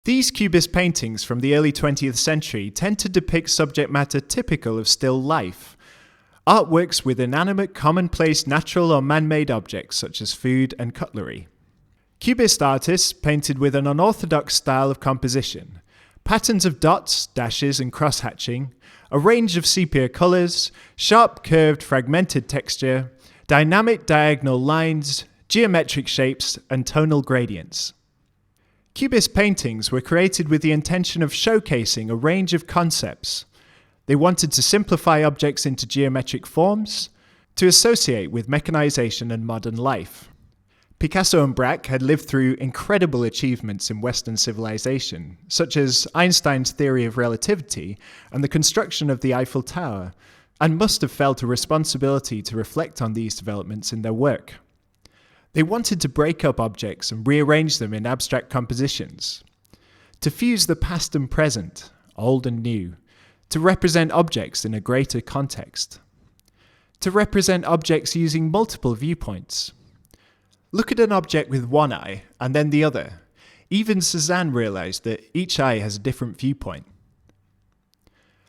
These Cubist paintings from the early 20th century tend to depict subject matter typical of still life. Artworks with inanimate, commonplace, natural or man-made objects such as food and cutlery. Cubist artists painted with an unorthodox style of composition. Patterns of dots, dashes and crosshatching, a range of sepia colours, sharp curved fragmented texture, dynamic diagonal lines, geometric shapes and tonal gradients. Cubist paintings were created with the intention of showcasing a range of concepts. They wanted to simplify objects into geometric forms, to associate with mechanization and modern life. Picasso and Braque had lived through incredible achievements in Western civilization, such as Einstein's theory of relativity and the construction of the Eiffel Tower, and must have felt a responsibility to reflect on these developments in their work. They wanted to break up objects and rearrange them in abstract compositions, to fuse the past and present, old and new, to represent objects in a greater context, to represent objects using multiple viewpoints. Look at an object with one eye and then the other. Even Cezanne realized that each eye has a different viewpoint.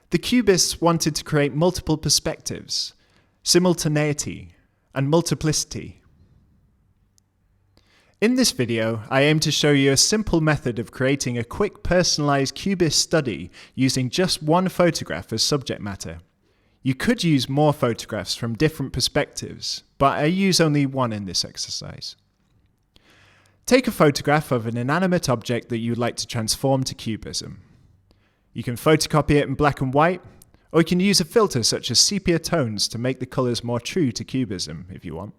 The Cubists wanted to create multiple perspectives, simultaneity, and multiplicity. In this video, I aim to show you a simple method of creating a quick personalized Cubist study using just one photograph as subject matter. You could use more photographs from different perspectives, but I use only one in this exercise. Take a photograph of an inanimate object that you'd like to transform to cubism. You can photocopy it in black and white, or you can use a filter such as sepia tones to make the colors more true to cubism if you want.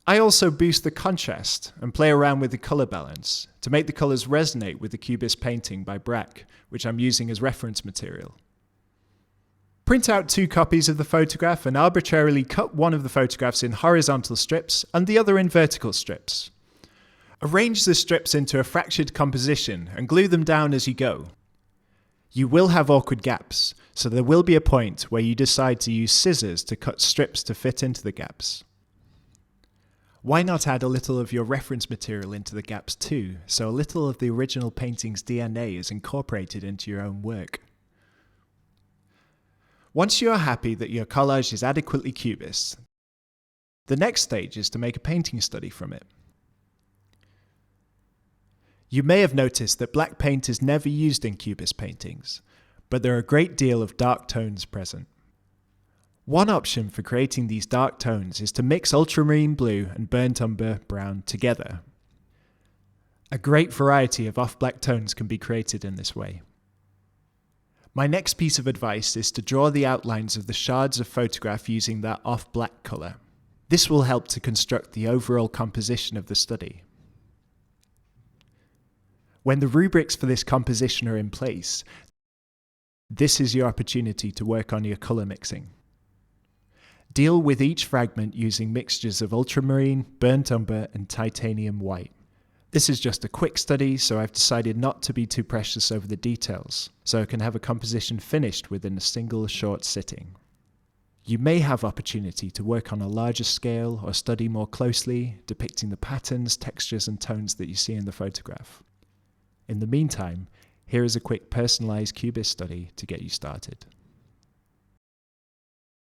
I also boost the contrast and play around with the color balance to make the colors resonate with the Cubist painting by Braque, which I'm using as reference material. Print out 2 copies of the photograph and arbitrarily cut one of the photographs in horizontal strips and the other in vertical strips. Arrange the strips into a fractured composition and glue them down as you go. You will have awkward gaps, so there will be a point where you decide to use scissors to cut strips to fit into the gaps. Why not add a little of your reference material into the gaps too, so a little of the original painting's DNA is incorporated into your own work? Once you are happy that your collage is adequately Cubist, the next stage is to make a painting study from it. You may have noticed that black paint is never used in Cubist paintings, but there are a great deal of dark tones present. One option for creating these dark tones is to mix ultramarine blue and burnt umber brown together. A great variety of off-black tones can be created in this way. My next piece of advice is to draw the outlines of the shards of photograph using that off-black colour. This will help to construct the overall composition of the study. When the rubrics for this composition are in place, this is your opportunity to work on your colour mixing. Deal with each fragment using mixtures of ultramarine, burnt umber and titanium white. This is just a quick study, so I've decided not to be too precious over the details, so I can have a composition finished within a single short sitting. You may have opportunity to work on a larger scale or study more closely, depicting the patterns, textures and tones that you see in the photograph. In the meantime, here is a quick personalized Cubist study to get you started.